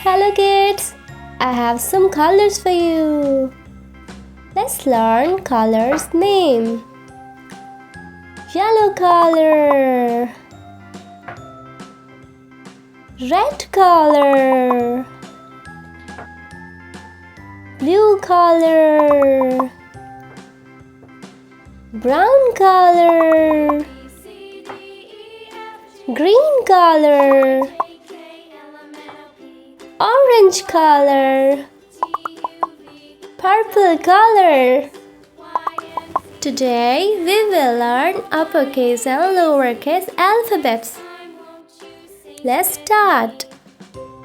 Hello kids, I have some colors for you. Let's learn colors name. Yellow color, red color, blue color, brown color, green color, orange color, purple color. Today we will learn uppercase and lowercase alphabets. Let's start.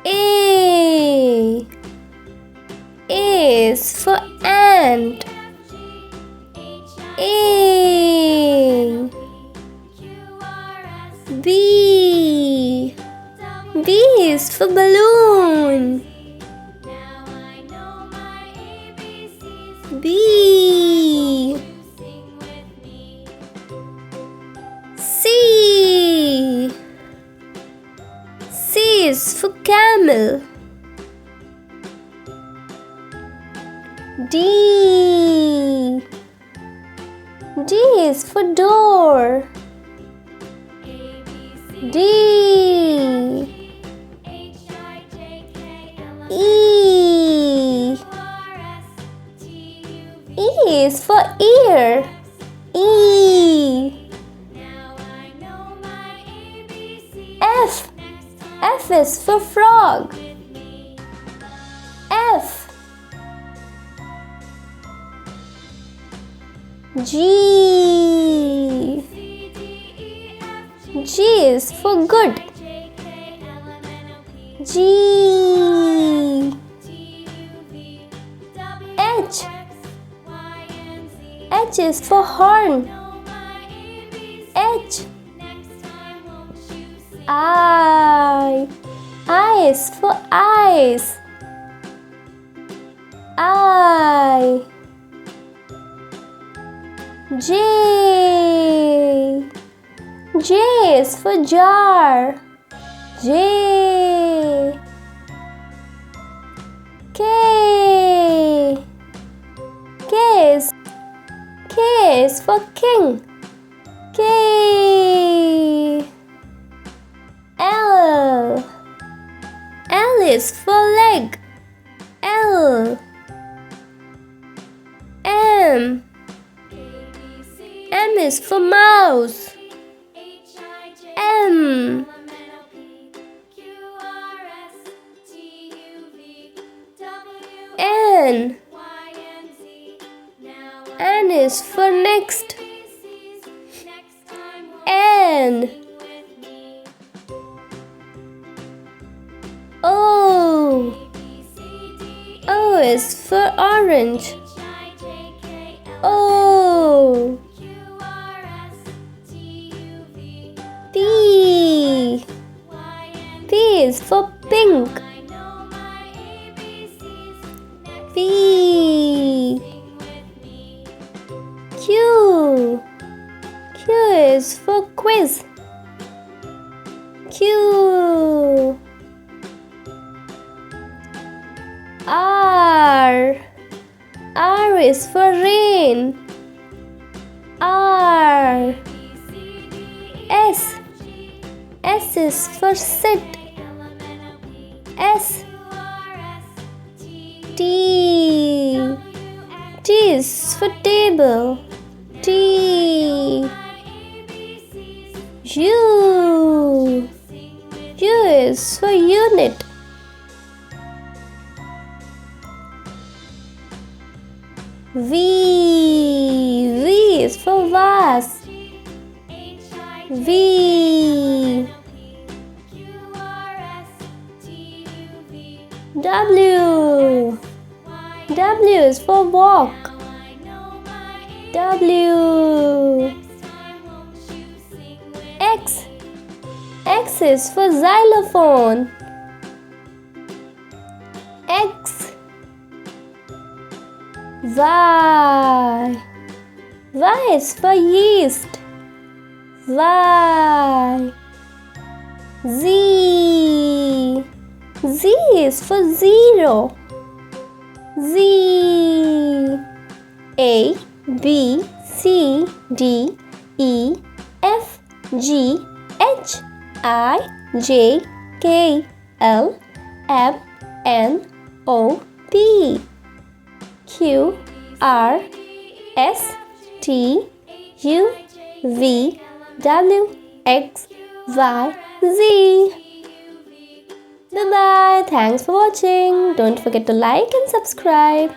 A is for ant. A. B is for balloon. B. C is for camel. D is for door. D. E is for ear. E. F is for frog. F. G is for good. G. H is for horn. H. I is for eyes. I. J is for jar. J. K is for king. K. L is for leg. L. M is for mouse. M. N is for next. N. O is for orange. O. P is for pink. P. Q is for quiz. Q. R is for rain. R. S is for sit. S. T is for table. T. U is for unit. V is for vase. V. W is for walk. W. X is for xylophone. X. Y is for yeast. Y. Z Z is for zero. Z. A, B, C, D, E, F, G, H, I, J, K, L, M, N, O, P, Q, R, S, T, U, V, W, X, Y, Z. Bye bye. Thanks for watching. Don't forget to like and subscribe.